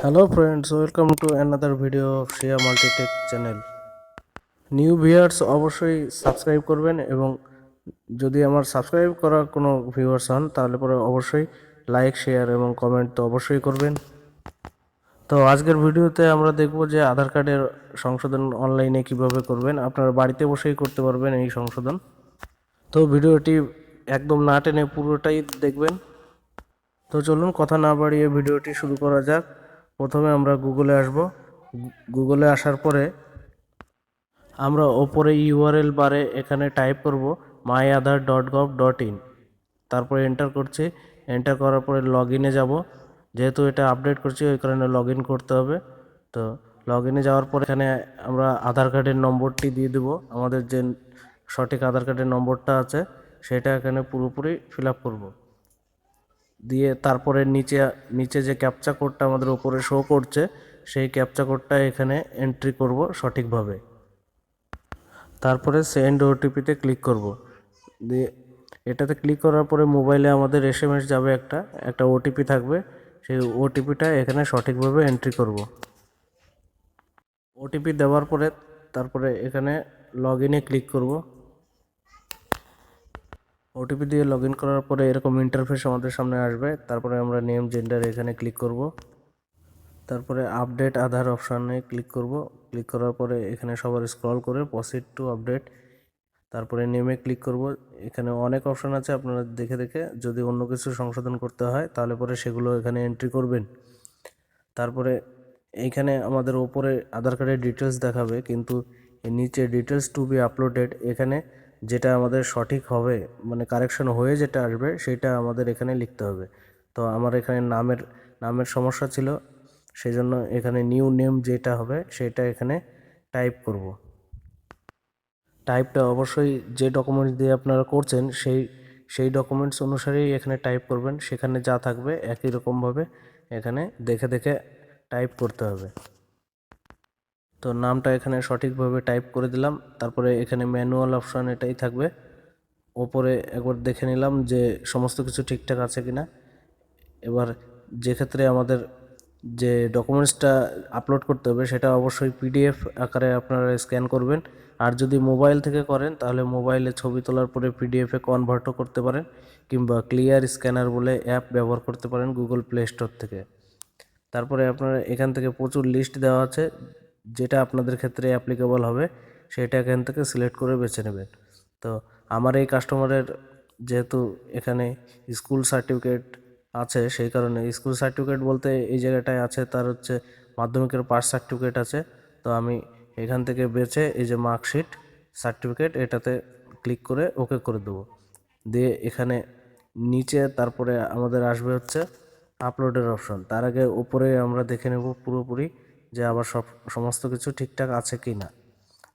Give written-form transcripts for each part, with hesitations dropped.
Hello friends, welcome to another video of Shia Multitech channel. New viewers অবশ্যই subscribe করবেন এবং যদি আমার সাবস্ক্রাইব করা কোনো ভিউয়ার্স হন তাহলে পরে অবশ্যই লাইক শেয়ার এবং কমেন্ট তো অবশ্যই করবেন। তো আজকের ভিডিওতে আমরা দেখব যে আধার কার্ডের সংশোধন অনলাইনে কিভাবে করবেন। আপনারা বাড়িতে বসেই করতে পারবেন এই সংশোধন। তো ভিডিওটি একদম না টেনে পুরোটাই দেখবেন। তো চলুন কথা না বাড়িয়ে ভিডিওটি শুরু করা যাক। প্রথমে আমরা গুগলে আসব। গুগলে আসার পরে আমরা ওপরে ইউআরএল বারে এখানে টাইপ করব myaadhar.gov.in, তারপরে এন্টার করছি। এন্টার করার পরে লগ ইনে যাবো, যেহেতু এটা আপডেট করছি ওই কারণে লগ ইন করতে হবে। তো লগ ইনে যাওয়ার পর এখানে আমরা আধার কার্ডের নম্বরটি দিয়ে দেবো, আমাদের যে সঠিক আধার কার্ডের নম্বরটা আছে সেটা এখানে পুরোপুরি ফিল আপ করবো। দিয়ে তারপরে নিচে নিচে যে ক্যাপচা কোডটা আমাদের উপরে শো করছে সেই ক্যাপচা কোডটা এখানে এন্ট্রি করব সঠিকভাবে। তারপরে সেন্ড ওটিপিতে ক্লিক করব। দিয়ে এটাতে ক্লিক করার পরে মোবাইলে আমাদের এসএমএস যাবে, একটা ওটিপি থাকবে, সেই ওটিপিটা এখানে সঠিকভাবে এন্ট্রি করব। ওটিপি দেওয়ার পরে তারপরে এখানে লগ ইনে ক্লিক করব। ওটিপি দিয়ে লগ ইন করার পরে এরকম ইন্টারফেস আমাদের সামনে আসবে। তারপরে আমরা নেম জেন্ডার এখানে ক্লিক করব। তারপরে আপডেট আধার অপশানে ক্লিক করব। ক্লিক করার পরে এখানে সবার স্ক্রল করে প্রসিড টু আপডেট, তারপরে নেমে ক্লিক করব। এখানে অনেক অপশান আছে, আপনারা দেখে দেখে যদি অন্য কিছু সংশোধন করতে হয় তাহলে পরে সেগুলো এখানে এন্ট্রি করবেন। তারপরে এইখানে আমাদের ওপরে আধার কার্ডের ডিটেলস দেখাবে, কিন্তু নিচে ডিটেলস টু বি আপলোডেড এখানে যেটা আমাদের সঠিক হবে, মানে কারেকশন হয়ে যেটা আসবে সেটা আমাদের এখানে লিখতে হবে। তো আমার এখানে নামের সমস্যা ছিল, সেই জন্য এখানে নিউ নেম যেটা হবে সেটা এখানে টাইপ করব। টাইপটা অবশ্যই যে ডকুমেন্টস দিয়ে আপনারা করছেন সেই ডকুমেন্টস অনুসারেই এখানে টাইপ করবেন। সেখানে যা থাকবে একই রকমভাবে এখানে দেখে দেখে টাইপ করতে হবে। তো নামটা এখানে সঠিকভাবে টাইপ করে দিলাম। তারপরে এখানে ম্যানুয়াল অপশান এটাই থাকবে। ওপরে একবার দেখে নিলাম যে সমস্ত কিছু ঠিকঠাক আছে কিনা। এবার যে ক্ষেত্রে আমাদের যে ডকুমেন্টসটা আপলোড করতে হবে সেটা অবশ্যই পিডিএফ আকারে আপনারা স্ক্যান করবেন। আর যদি মোবাইল থেকে করেন তাহলে মোবাইলে ছবি তোলার পরে পিডিএফে কনভার্টও করতে পারেন, কিংবা ক্লিয়ার স্ক্যানার বলে অ্যাপ ব্যবহার করতে পারেন গুগল প্লে স্টোর থেকে। তারপরে আপনারা এখান থেকে প্রচুর লিস্ট দেওয়া আছে, যেটা আপনাদের ক্ষেত্রে অ্যাপ্লিকেবল হবে সেটা এখান থেকে সিলেক্ট করে বেছে নেবেন। তো আমার এই কাস্টমারের যেহেতু এখানে স্কুল সার্টিফিকেট আছে, সেই কারণে স্কুল সার্টিফিকেট বলতে এই জায়গাটায় আছে তার হচ্ছে মাধ্যমিকের পাস সার্টিফিকেট আছে। তো আমি এখান থেকে বেছে এই যে মার্কশিট সার্টিফিকেট এটাতে ক্লিক করে ওকে করে দেবো। দিয়ে এখানে নিচে তারপরে আমাদের আসবে হচ্ছে আপলোডের অপশন। তার আগে উপরে আমরা দেখে নেব পুরোপুরি যে আবার সমস্ত কিছু ঠিকঠাক আছে কি না।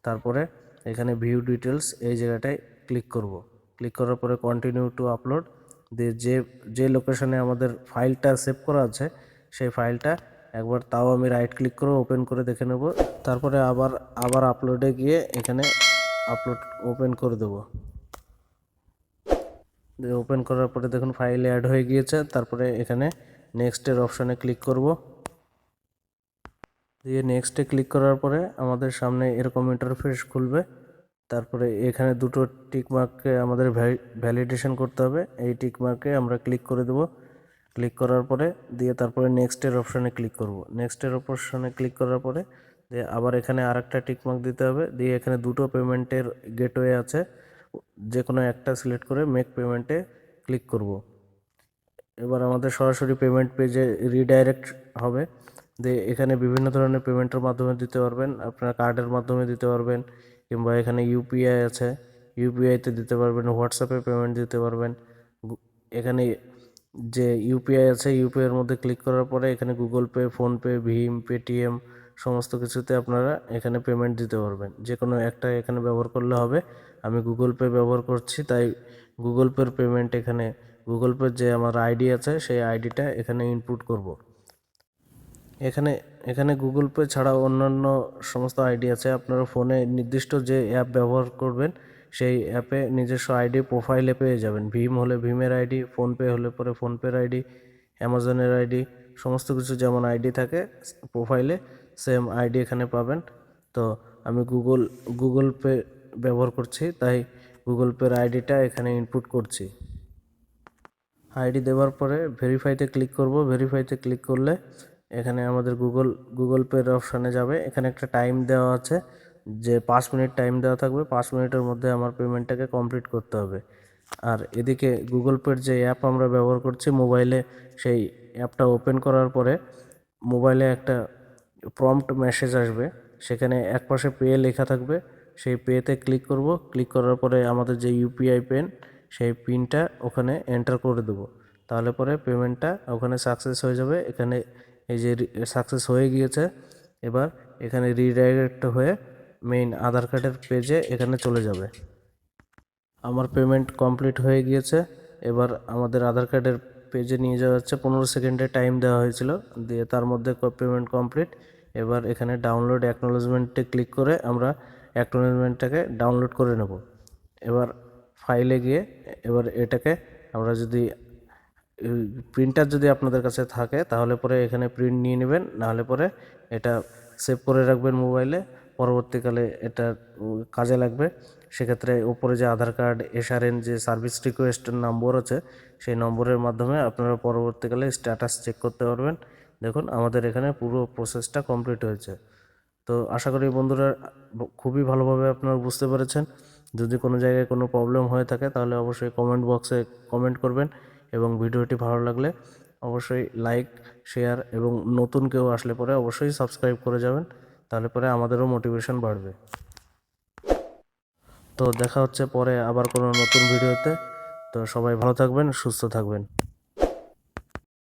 তারপরে এখানে ভিউ ডিটেলস এই জায়গাটায় ক্লিক করব। ক্লিক করার পরে কন্টিনিউ টু আপলোড দিয়ে যে লোকেশনে আমাদের ফাইলটা সেভ করা আছে সেই ফাইলটা একবার তাও আমি রাইট ক্লিক করে ওপেন করে দেখে নেব। তারপরে আবার আপলোডে গিয়ে এখানে আপলোড ওপেন করে দেবো। ওপেন করার পরে দেখুন ফাইল অ্যাড হয়ে গিয়েছে। তারপরে এখানে নেক্সটের অপশানে ক্লিক করব। দিয়ে নেক্সটে ক্লিক করার পরে আমাদের সামনে এরকম ইন্টারফেস খুলবে। তারপরে এখানে দুটো টিকমার্ককে আমাদের ভ্যালিডেশন করতে হবে, এই টিকমার্কে আমরা ক্লিক করে দেব। ক্লিক করার পরে দিয়ে তারপরে নেক্সটের অপশানে ক্লিক করব। নেক্সটের অপশানে ক্লিক করার পরে দিয়ে আবার এখানে আরেকটা টিকমার্ক দিতে হবে। দিয়ে এখানে দুটো পেমেন্টের গেটওয়ে আছে, যে কোনো একটা সিলেক্ট করে মেক পেমেন্টে ক্লিক করব। এবার আমাদের সরাসরি পেমেন্ট পেজে রিডাইরেক্ট হবে। দিয়ে এখানে বিভিন্ন ধরনের পেমেন্টের মাধ্যমে দিতে পারবেন, আপনার কার্ডের মাধ্যমে দিতে পারবেন, কিংবা এখানে ইউপিআই আছে ইউপিআইতে দিতে পারবেন, হোয়াটসঅ্যাপে পেমেন্ট দিতে পারবেন। এখানে যে ইউপিআই আছে ইউপিআইয়ের মধ্যে ক্লিক করার পরে এখানে গুগল পে, ফোনপে, ভীম, পেটিএম সমস্ত কিছুতে আপনারা এখানে পেমেন্ট দিতে পারবেন। যে কোনো একটা এখানে ব্যবহার করলে হবে। আমি গুগল পে ব্যবহার করছি, তাই গুগল পের পেমেন্ট এখানে গুগল পের যে আমার আইডি আছে সেই আইডিটা এখানে ইনপুট করব। এখানে এখানে গুগল পে ছাড়াও অন্যান্য সমস্ত আইডি আছে। আপনারা ফোনে নির্দিষ্ট যে অ্যাপ ব্যবহার করবেন সেই অ্যাপে নিজস্ব আইডি প্রোফাইলে পেয়ে যাবেন। ভীম হলে ভীমের আইডি, ফোনপে হলে পরে ফোনপের আইডি, অ্যামাজনের আইডি সমস্ত কিছু যেমন আইডি থাকে প্রোফাইলে, সেম আইডি এখানে পাবেন। তো আমি গুগল পে ব্যবহার করছি, তাই গুগল পের আইডিটা এখানে ইনপুট করছি। আইডি দেওয়ার পরে ভেরিফাইতে ক্লিক করব। ভেরিফাইতে ক্লিক করলে এখানে আমাদের গুগল পের অপশানে যাবে। এখানে একটা টাইম দেওয়া আছে যে 5 মিনিট টাইম দেওয়া থাকবে, 5 মিনিটের মধ্যে আমার পেমেন্টটাকে কমপ্লিট করতে হবে। আর এদিকে গুগল পের যে অ্যাপ আমরা ব্যবহার করছি মোবাইলে, সেই অ্যাপটা ওপেন করার পরে মোবাইলে একটা প্রম্পট মেসেজ আসবে, সেখানে একপাশে পে লেখা থাকবে। সেই পেতে ক্লিক করব। ক্লিক করার পরে আমাদের যে ইউপিআই পিন, সেই পিনটা ওখানে এন্টার করে দেবো। তাহলে পরে পেমেন্টটা ওখানে সাকসেস হয়ে যাবে। এখানে এই যে সাকসেস হয়ে গিয়েছে, এবার এখানে রিডাইরেক্ট হয়ে মেইন আধার কার্ডের পেজে এখানে চলে যাবে। আমার পেমেন্ট কমপ্লিট হয়ে গিয়েছে। এবার আমাদের আধার কার্ডের পেজে নিয়ে যাওয়া হচ্ছে। 15 সেকেন্ডের টাইম দেওয়া হয়েছিল, দিয়ে তার মধ্যে পেমেন্ট কমপ্লিট। এবার এখানে ডাউনলোড অ্যাকনোলেজমেন্টে ক্লিক করে আমরা অ্যাকনোলেজমেন্টটাকে ডাউনলোড করে নেব। এবার ফাইলে গিয়ে এবার এটাকে আমরা যদি প্রিন্টার যদি আপনাদের কাছে থাকে তাহলে পরে এখানে প্রিন্ট নিয়ে নেবেন, নাহলে পরে এটা সেভ করে রাখবেন মোবাইলে, পরবর্তীকালে এটা কাজে লাগবে। সেক্ষেত্রে উপরে যে আধার কার্ড এসআরএন যে সার্ভিস রিকোয়েস্টের নম্বর আছে, সেই নম্বরের মাধ্যমে আপনারা পরবর্তীকালে স্ট্যাটাস চেক করতে পারবেন। দেখুন আমাদের এখানে পুরো প্রসেসটা কমপ্লিট হয়েছে। তো আশা করি বন্ধুরা খুবই ভালোভাবে আপনারা বুঝতে পেরেছেন। যদি কোনো জায়গায় কোনো প্রবলেম হয়ে থাকে তাহলে অবশ্যই কমেন্ট বক্সে কমেন্ট করবেন, এবং ভিডিওটি ভালো লাগলে অবশ্যই লাইক, শেয়ার, এবং নতুন কেউ আসলে পরে অবশ্যই সাবস্ক্রাইব করে যাবেন, তাহলে পরে আমাদেরও মোটিভেশন বাড়বে। তো দেখা হচ্ছে পরে আবার কোনো নতুন ভিডিওতে। তো সবাই ভালো থাকবেন, সুস্থ থাকবেন।